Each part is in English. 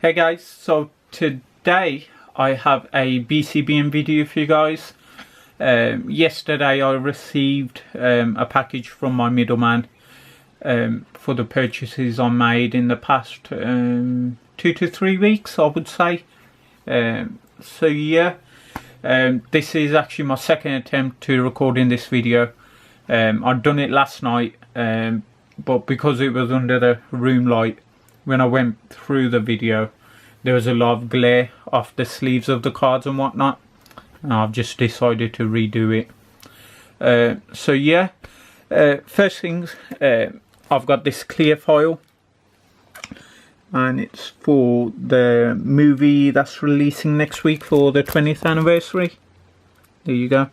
Hey guys, so today I have a BCBM video for you guys. Yesterday I received a package from my middleman for the purchases I made in the past 2 to 3 weeks, I would say. So yeah, this is actually my second attempt to recording this video. I'd done it last night, but because it was under the room light, when I went through the video, there was a lot of glare off the sleeves of the cards and whatnot, and I've just decided to redo it. So yeah, first things, I've got this clear foil, and it's for the movie that's releasing next week for the 20th anniversary. There you go.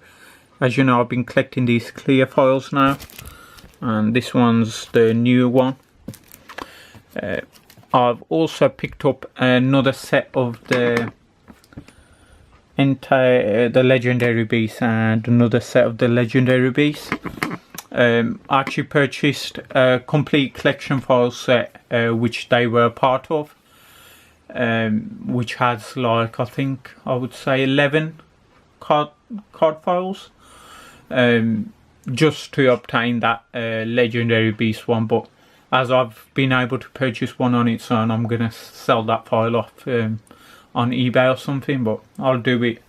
As you know, I've been collecting these clear foils now, and this one's the new one. I've also picked up another set of the legendary beasts and another set of the legendary beasts. I actually purchased a complete collection file set, which they were a part of, which has, like, I would say 11 card files, just to obtain that legendary beast one. But as I've been able to purchase one on its own, I'm going to sell that file off on eBay or something. But I'll do it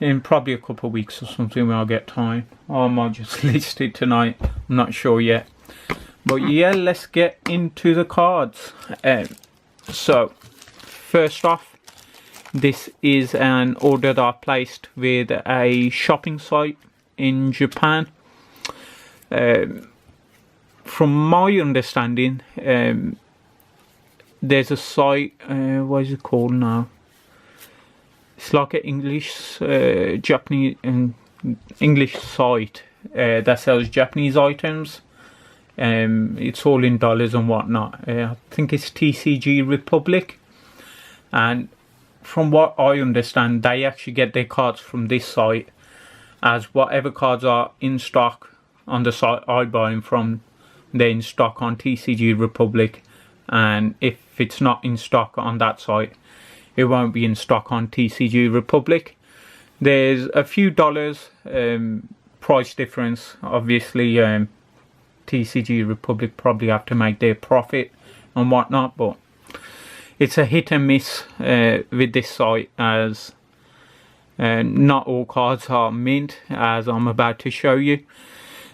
in probably a couple of weeks or something when I get time. Or I might just list it tonight. I'm not sure yet. But yeah, let's get into the cards. So, first off, this is an order that I placed with a shopping site in Japan. From my understanding, there's a site, what is it called now? It's like an Japanese English site that sells Japanese items. It's all in dollars and whatnot. I think it's TCG Republic, and from what I understand, they actually get their cards from this site, as whatever cards are in stock on the site I buy them from, they're in stock on TCG Republic, and if it's not in stock on that site, it won't be in stock on TCG Republic. There's a few dollars price difference. Obviously, TCG Republic probably have to make their profit and whatnot, but it's a hit and miss with this site, as not all cards are mint, as I'm about to show you.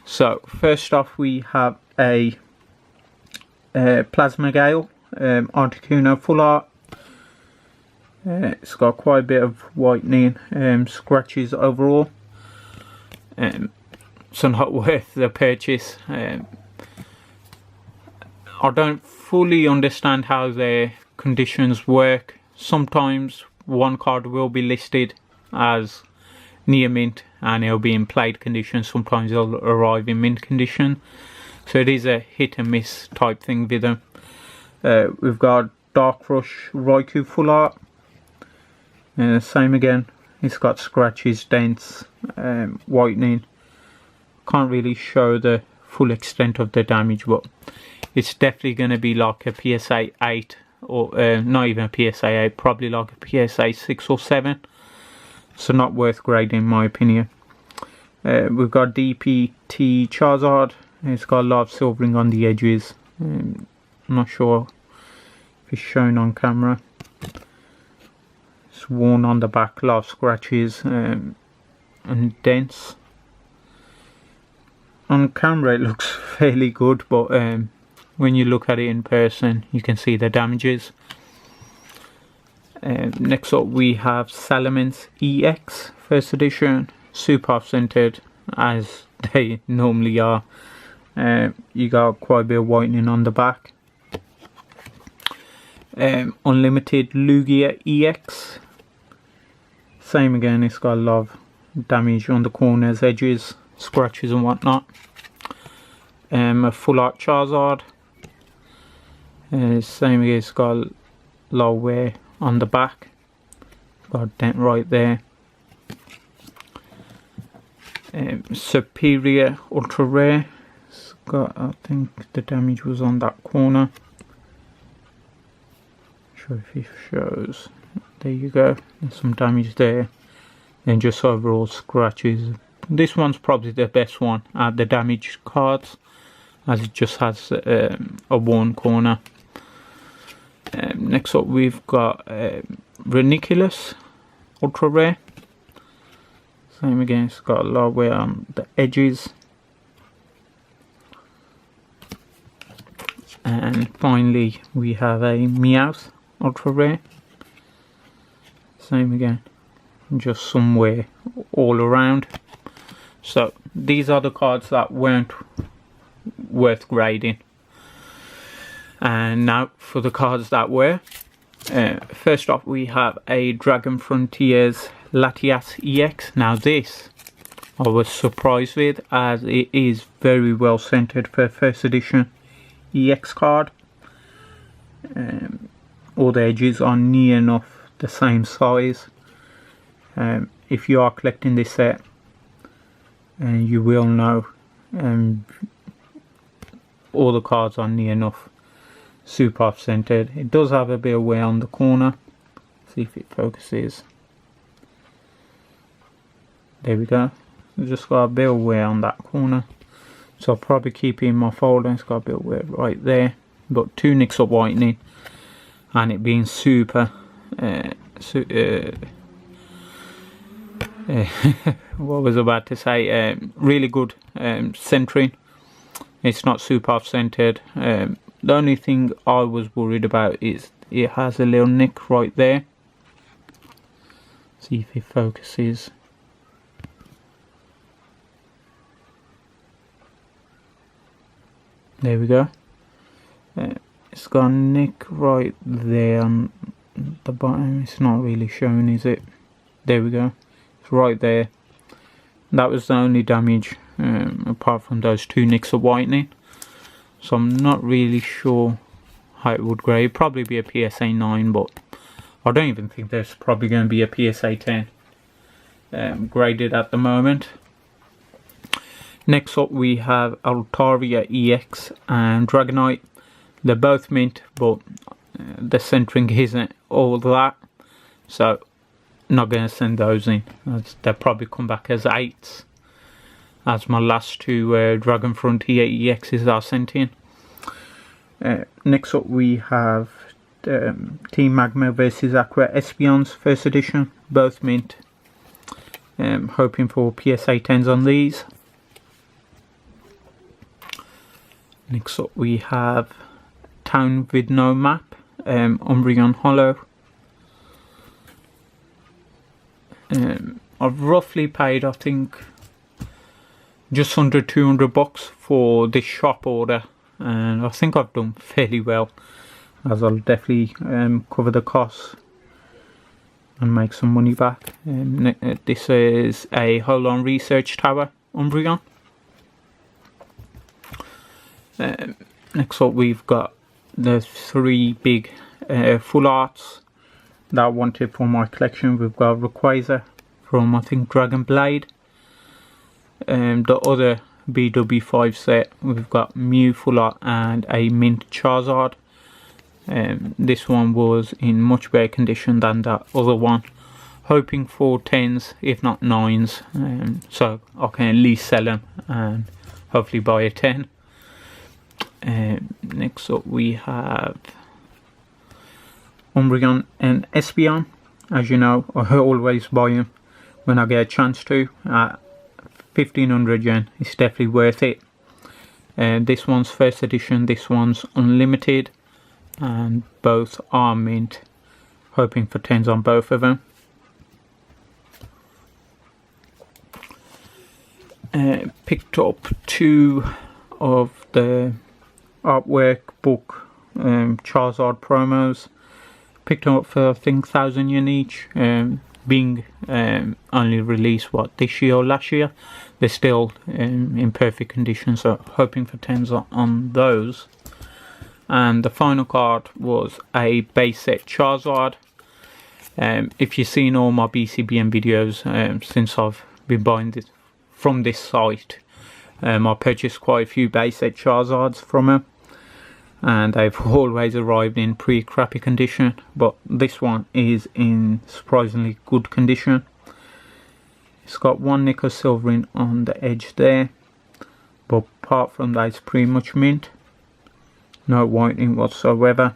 So first off, we have a Plasma Gale Articuno full art. It's got quite a bit of whitening, scratches overall, so not worth the purchase. I don't fully understand how their conditions work. Sometimes one card will be listed as near mint and it'll be in played condition. Sometimes it'll arrive in mint condition. So it is a hit and miss type thing with them. We've got Dark Rush Raikou full art. Same again. It's got scratches, dents, whitening. Can't really show the full extent of the damage, but it's definitely going to be like a PSA 8, or not even a PSA 8, probably like a PSA 6 or 7. So not worth grading in my opinion. We've got DPT Charizard. It's got a lot of silvering on the edges. I'm not sure if it's shown on camera. It's worn on the back, a lot of scratches and dents. On camera it looks fairly good, but when you look at it in person, you can see the damages. Next up, we have Salamence EX first edition, super off-centered as they normally are. You got quite a bit of whitening on the back. Unlimited Lugia EX, same again, it's got a lot of damage on the corners, edges, scratches and whatnot. A full art Charizard, same again, it's got a lot of wear on the back, got a dent right there. Superior Ultra Rare, it's got, I think the damage was on that corner. sure if it shows. There you go, there's some damage there, and just overall scratches. This one's probably the best one at the damaged cards, as it just has a worn corner. Next up we've got Reniculus Ultra Rare. Same again, it's got a lot of wear on the edges. And finally we have a Meowth Ultra Rare. Same again, just some wear all around. So these are the cards that weren't worth grading. And now for the cards that were. First off we have a Dragon Frontiers Latias EX. Now this I was surprised with, as it is very well centered for first edition EX card. All the edges are near enough the same size. If you are collecting this set, you will know all the cards are near enough super centered. It does have a bit of wear on the corner. See if it focuses. There we go. It's just got a bit of wear on that corner, so I'll probably keep it in my folder. It's got a bit of wear right there. Got 2 nicks of whitening, and it being super what was I about to say, really good centering. It's not super off centered. The only thing I was worried about is it has a little nick right there. See if it focuses. There we go. It's got a nick right there on the bottom. It's not really showing, is it? There we go. It's right there. That was the only damage, apart from those 2 nicks of whitening. So I'm not really sure how it would grade. Probably be a PSA 9, but I don't even think there's probably going to be a PSA 10 graded at the moment. Next up we have Altaria EX and Dragonite. They're both mint, but the centering isn't all that, so not going to send those in. They'll probably come back as 8s, as my last 2 Dragon Frontier EXs are sent in. Next up we have Team Magma vs Aqua Espeons first edition, both mint. Hoping for PSA 10s on these. Next up we have Town with No Map, Umbreon Hollow. I've roughly paid, I think, just under $200 for this shop order, and I think I've done fairly well, as I'll definitely cover the costs and make some money back. This is a Hold-On Research Tower Umbreon. Next up we've got the 3 big full arts that I wanted for my collection. We've got Rayquaza from, I think, Dragon Blade. The other BW5 set, we've got Mew full art and a mint Charizard. This one was in much better condition than that other one. Hoping for 10s, if not 9s, so I can at least sell them and hopefully buy a 10. Next up we have Umbreon and Espeon. As you know, I always buy them when I get a chance to. 1500 yen, it's definitely worth it. This one's first edition, this one's unlimited, and both are mint. Hoping for 10s on both of them. Picked up 2 of the artwork book Charizard promos. Picked them up for, I think, 1,000 yen each, being only released this year or last year. They're still in perfect condition, so hoping for 10s on those. And the final card was a base set Charizard. If you've seen all my BCBM videos since I've been buying this from this site, I purchased quite a few base set Charizards from her. and they've always arrived in pretty crappy condition, but this one is in surprisingly good condition. It's got one nickel silvering on the edge there, but apart from that it's pretty much mint, no whitening whatsoever.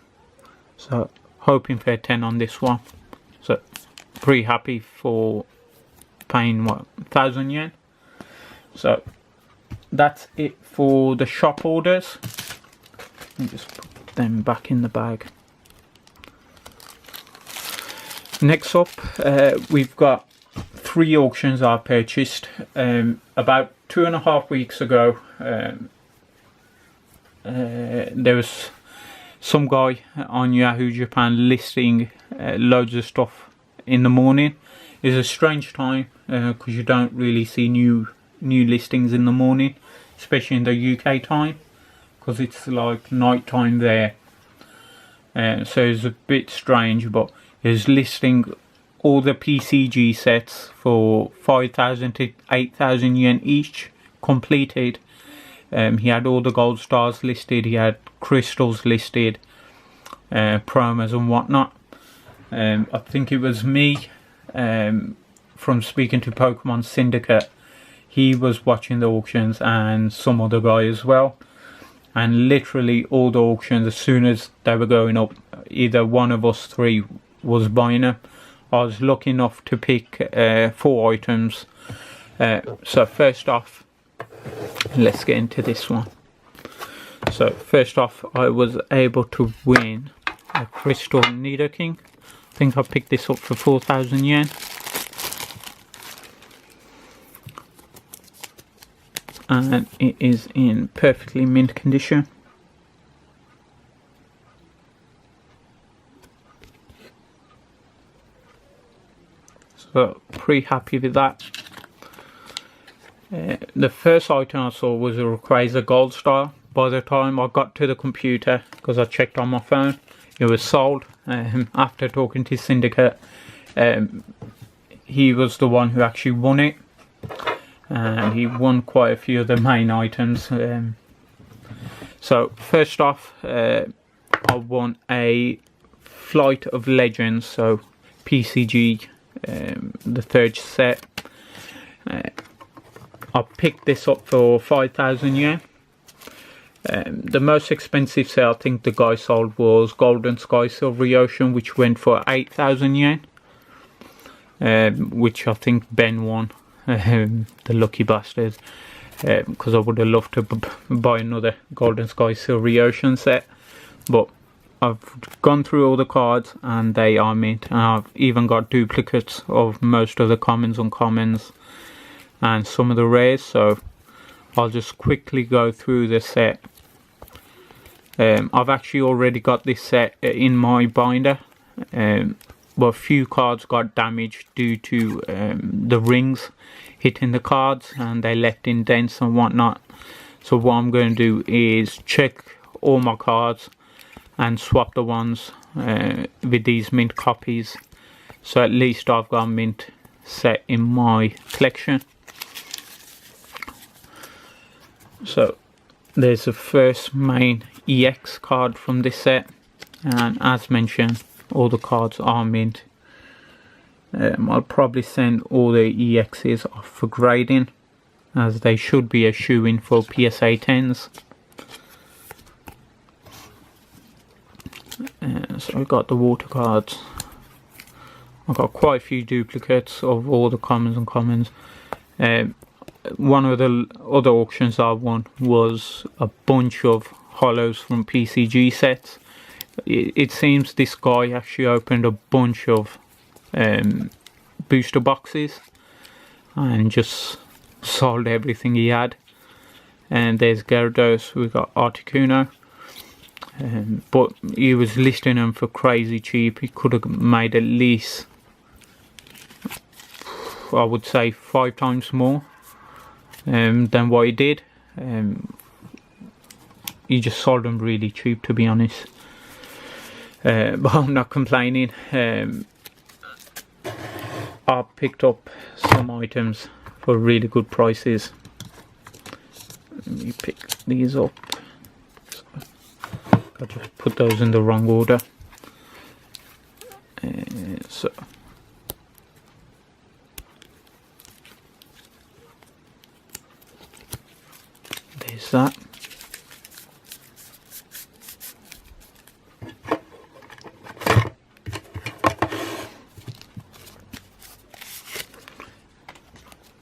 So hoping for a 10 on this one. So pretty happy for paying what, 1,000 yen. So that's it for the shop orders. Let me just put them back in the bag. Next up, we've got 3 auctions I purchased about 2.5 weeks ago. There was some guy on Yahoo Japan listing loads of stuff in the morning. It's a strange time because you don't really see new listings in the morning, especially in the UK time, because it's like night time there. So it's a bit strange, but it's listing all the PCG sets for 5,000 to 8,000 yen each, completed. He had all the gold stars listed, he had crystals listed, promos and whatnot. I think it was me, from speaking to Pokemon Syndicate. He was watching the auctions and some other guy as well. And literally all the auctions, as soon as they were going up, either one of us 3 was buying them. I was lucky enough to pick 4 items. So first off, let's get into this one. So first off, I was able to win a Crystal Nidoking. I think I picked this up for 4,000 yen. And it is in perfectly mint condition. So pretty happy with that. The first item I saw was a Rayquaza Gold Star. By the time I got to the computer, because I checked on my phone, it was sold. After talking to Syndicate, he was the one who actually won it. And he won quite a few of the main items. So first off, I won a Flight of Legends, so PCG, the 3rd set. I picked this up for 5,000 yen. The most expensive set I think the guy sold was Golden Sky Silvery Ocean, which went for 8,000 yen, which I think Ben won. The lucky bastard, because I would have loved to buy another Golden Sky Silvery Ocean set, but I've gone through all the cards and they are mint, and I've even got duplicates of most of the commons, uncommons and some of the rares, so I'll just quickly go through the set. I've actually already got this set in my binder, but a few cards got damaged due to the rings hitting the cards and they left indents and whatnot. So what I'm going to do is check all my cards and swap the ones with these mint copies, so at least I've got a mint set in my collection. So there's the first main EX card from this set, and as mentioned, all the cards are mint. I'll probably send all the EXs off for grading, as they should be a shoe-in for PSA 10s. So we've got the water cards. I've got quite a few duplicates of all the commons and commons. One of the other auctions I won was a bunch of hollows from PCG sets. It seems this guy actually opened a bunch of booster boxes and just sold everything he had. And there's Gyarados, we got Articuno, but he was listing them for crazy cheap. He could have made at least, I would say, 5 times more than what he did. He just sold them really cheap, to be honest. But I'm not complaining. I picked up some items for really good prices. Let me pick these up. I just put those in the wrong order. So there's that.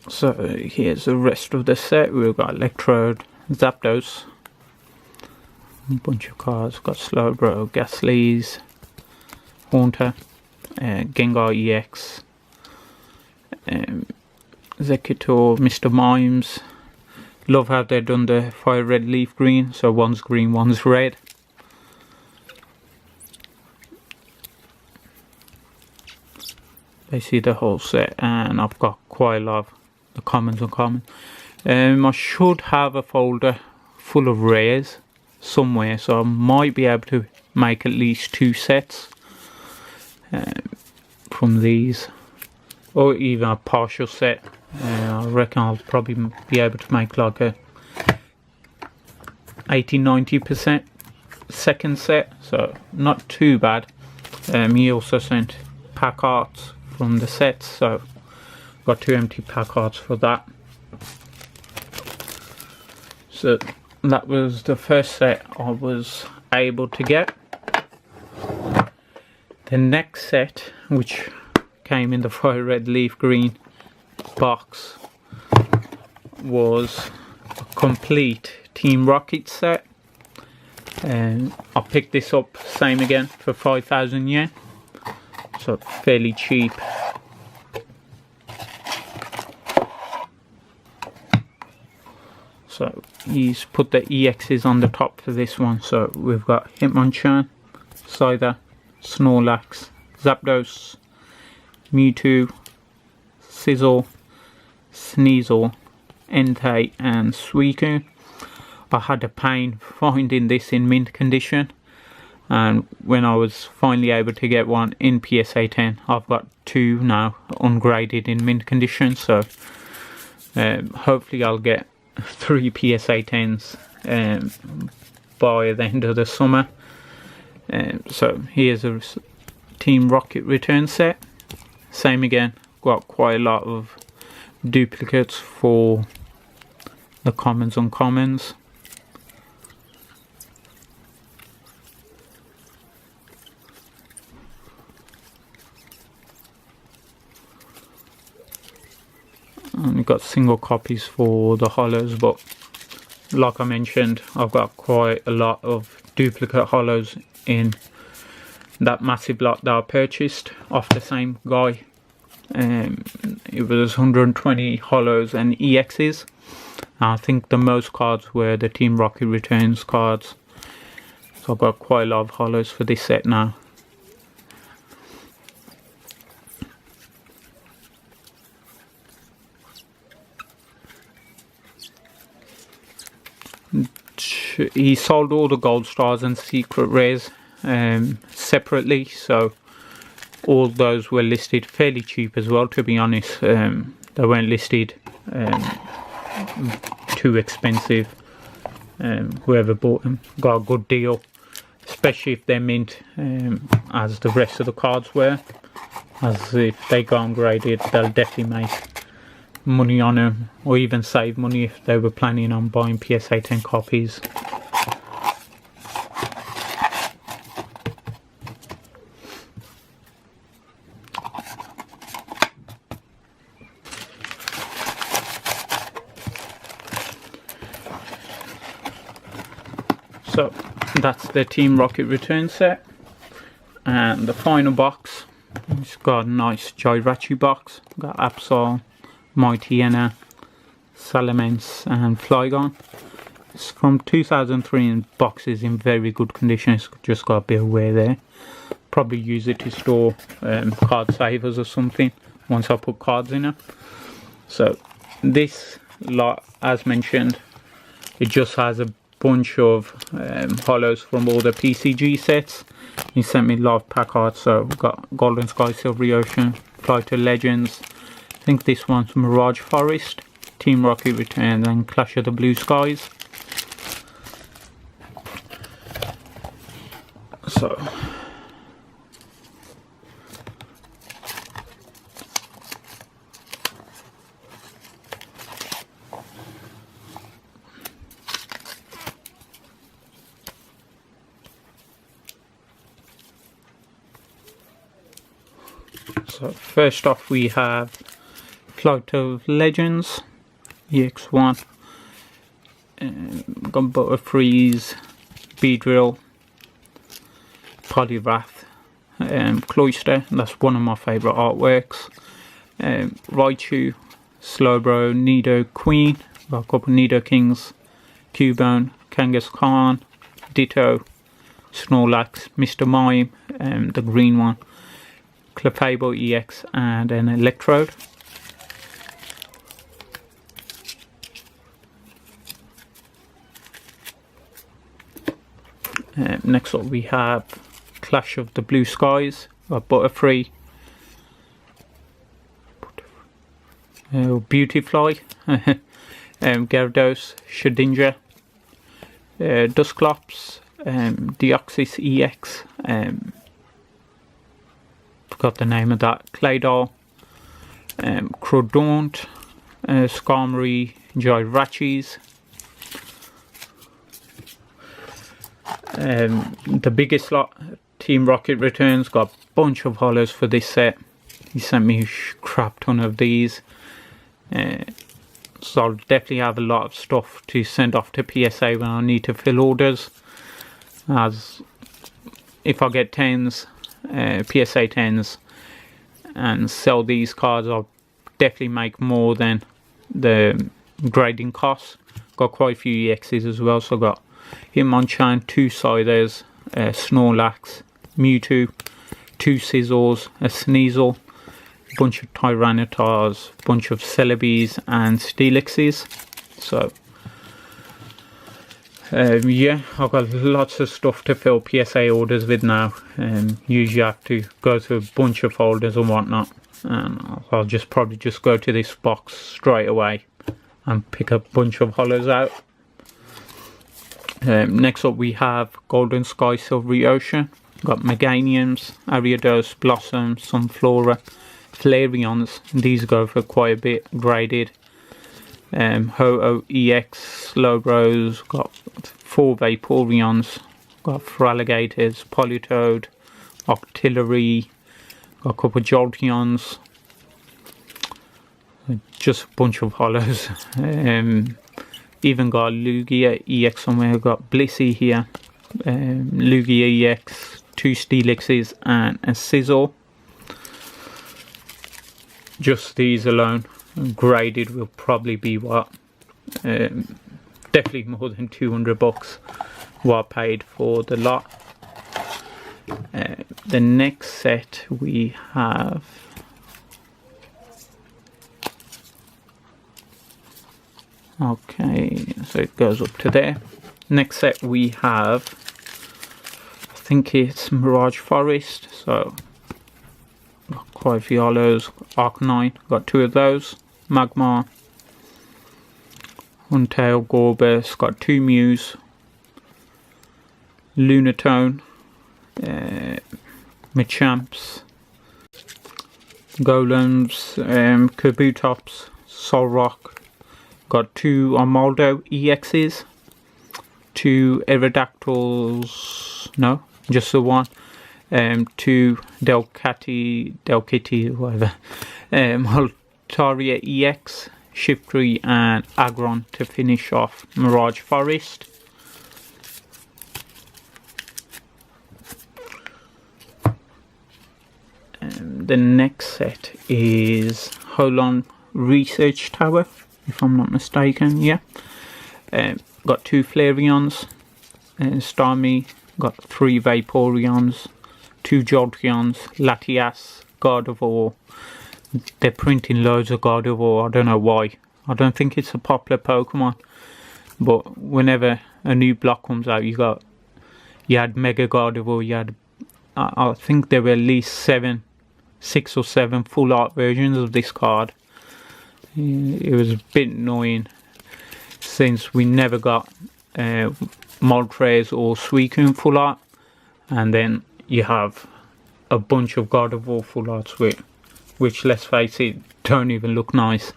So here's the rest of the set. We've got Electrode, Zapdos, a bunch of cards. Got Slowbro, Ghastly's, Haunter, Gengar EX, Executor, Mr. Mimes. Love how they've done the Fire Red Leaf Green, so one's green, one's red. Basically the whole set, and I've got quite a lot of the commons and common. I should have a folder full of rares somewhere, so I might be able to make at least 2 sets from these, or even a partial set. I reckon I'll probably be able to make like a 80-90% second set, so not too bad. He also sent pack arts from the sets, so got 2 empty pack arts for that. So that was the first set I was able to get. The next set, which came in the Fire Red Leaf Green box, was a complete Team Rocket set, and I picked this up same again for 5,000 yen, so fairly cheap. So he's put the EXs on the top for this one. So we've got Hitmonchan, Scyther, Snorlax, Zapdos, Mewtwo, Sizzle, Sneasel, Entei and Suicune. I had a pain finding this in mint condition, and when I was finally able to get one in PSA 10, I've got 2 now ungraded in mint condition, so hopefully I'll get 3 PSA 10s by the end of the summer. So here's a Team Rocket return set. Same again, got quite a lot of duplicates for the commons and uncommons. Only got single copies for the hollows, but like I mentioned, I've got quite a lot of duplicate hollows in that massive lot that I purchased off the same guy. It was 120 hollows and EXs. I think the most cards were the Team Rocket Returns cards, so I've got quite a lot of hollows for this set now. He sold all the gold stars and secret rares separately, so all those were listed fairly cheap as well, to be honest. They weren't listed too expensive. Whoever bought them got a good deal, especially if they're mint, as the rest of the cards were. As if they got ungraded, they'll definitely make money on them, or even save money if they were planning on buying PSA 10 copies. So that's the Team Rocket return set, and the final box, it's got a nice Gyrachi box. Got Absol, Mightyena, Salamence and Flygon. It's from 2003 and boxes in very good condition. It's just got a bit of wear there. Probably use it to store card savers or something once I put cards in it. So this lot, as mentioned, it just has a bunch of hollows from all the PCG sets. He sent me a lot of pack arts, so we've got Golden Sky, Silvery Ocean, Fly to Legends. I think this one's Mirage Forest, Team Rocket Return and Clash of the Blue Skies. So first off we have Flight of Legends EX1, got Butterfreeze, Beedrill, Polyrath, Cloyster, that's one of my favourite artworks, Raichu, Slowbro, Nido Queen, got a couple Nido Kings, Cubone, Kangaskhan, Ditto, Snorlax, Mr. Mime, the green one, Clefable EX, and an Electrode. Next up we have Clash of the Blue Skies, Butterfree, Beautyfly, Gyarados, Shedinja, Dusclops, Deoxys EX, forgot the name of that, Claydol, Crawdaunt, Skarmory, Jiraachis. The biggest lot, Team Rocket Returns, got a bunch of holos for this set. He sent me a crap ton of these, so I'll definitely have a lot of stuff to send off to PSA when I need to fill orders, as if I get 10s, PSA 10s, and sell these cards, I'll definitely make more than the grading costs. Got quite a few EXs as well, so I got Hitmonchan, 2 Scythers, Snorlax, Mewtwo, 2 Scizors, a Sneasel, a bunch of Tyrannotars, a bunch of Celebes and Steelixes. So yeah, I've got lots of stuff to fill PSA orders with now. Usually I have to go through a bunch of folders and whatnot, and I'll probably just go to this box straight away and pick a bunch of holos out. Next up we have Golden Sky, Silvery Ocean. Got Meganiums, Ariados, Blossom, Sunflora, Flareons. These go for quite a bit, graded. Ho-Oh EX, Slowbros, got 4 Vaporeons, got Feraligatrs, Politoed, Octillery, got a couple of Jolteons, just a bunch of holos. Even got Lugia EX somewhere, got Blissey here, Lugia EX, 2 Steelixes and a Scizor. Just these alone, graded, will probably be what, definitely more than $200 what I paid for the lot. The next set we have okay, so it goes up to there. Next set we have, I think it's Mirage Forest, so got quite a few holos. Arcanine, got 2 of those. Magmar, Huntail, Gorbis, got 2 Mews, Lunatone, Machamps, Golems, Kabutops, Solrock, got 2 Armaldo EXs, 2 Aerodactyls, no, just the one, 2 Delcatty, whatever, Altaria EX, Shiftry and Aggron to finish off Mirage Forest. The next set is Holon Research Tower, if I'm not mistaken, yeah. Got 2 Flareons, Starmie, got 3 Vaporeons, 2 Jolteons, Latias, Gardevoir. They're printing loads of Gardevoir, I don't know why. I don't think it's a popular Pokemon, but whenever a new block comes out, you had Mega Gardevoir, you had, I think there were at least 6 or 7 full art versions of this card. It was a bit annoying since we never got Moltres or Suicune full art. and then you have a bunch of God of War full arts which, let's face it, don't even look nice.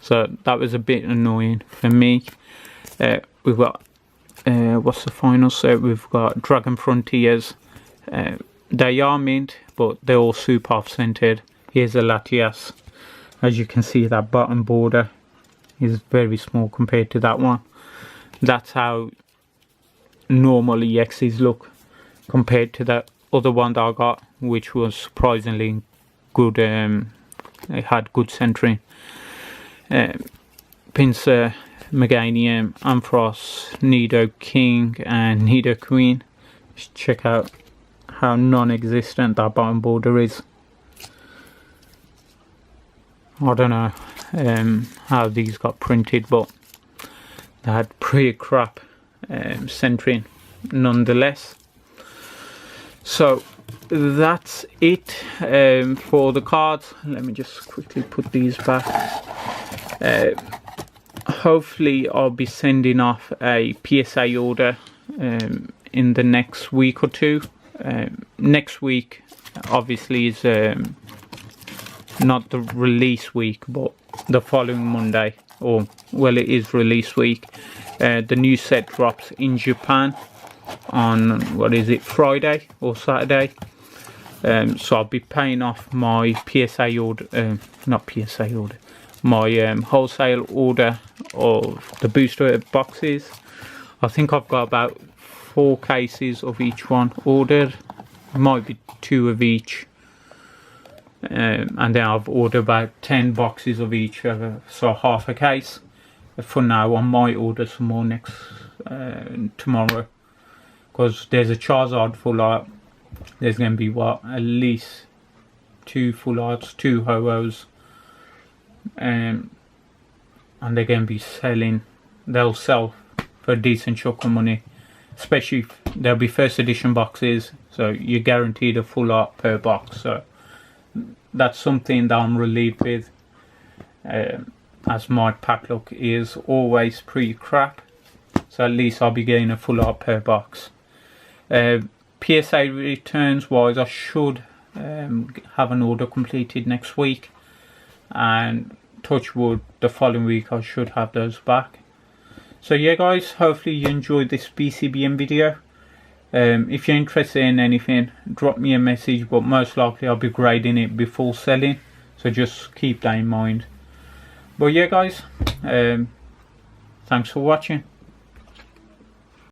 So that was a bit annoying for me. We've got what's the final set? We've got Dragon Frontiers. They are mint, but they're all super off-centered. Here's a Latias. As you can see, that bottom border is very small compared to that one. That's how normal EXs look compared to that other one that I got, which was surprisingly good. It had good centering. Pincer, Meganium, Ampharos, Nido King and Nido Queen. Just check out how non-existent that bottom border is. I don't know how these got printed, but they had pretty crap centering nonetheless. So that's it for the cards. Let me just quickly put these back. Hopefully I'll be sending off a PSA order in the next week or two. Next week obviously is not the release week, but the following Monday, or well, it is release week. The new set drops in Japan on, what is it, Friday or Saturday. So I'll be paying off my PSA order, not PSA order, my wholesale order of the booster boxes. I think I've got about 4 cases of each one ordered. Might be 2 of each. And then I've ordered about 10 boxes of each, so half a case. For now, I might order some more next tomorrow, because there's a Charizard full art. There's going to be what, at least 2 full arts, 2 Ho-Ohs, and they're going to be selling. They'll sell for a decent chunk of money, especially if there'll be first edition boxes, so you're guaranteed a full art per box. So that's something that I'm relieved with, as my pack luck is always pretty crap, so at least I'll be getting a full art per box. PSA returns wise, I should have an order completed next week, and touch wood, the following week I should have those back. So yeah guys, hopefully you enjoyed this BCBM video. If you're interested in anything, drop me a message, but most likely I'll be grading it before selling, so just keep that in mind. But yeah guys, thanks for watching.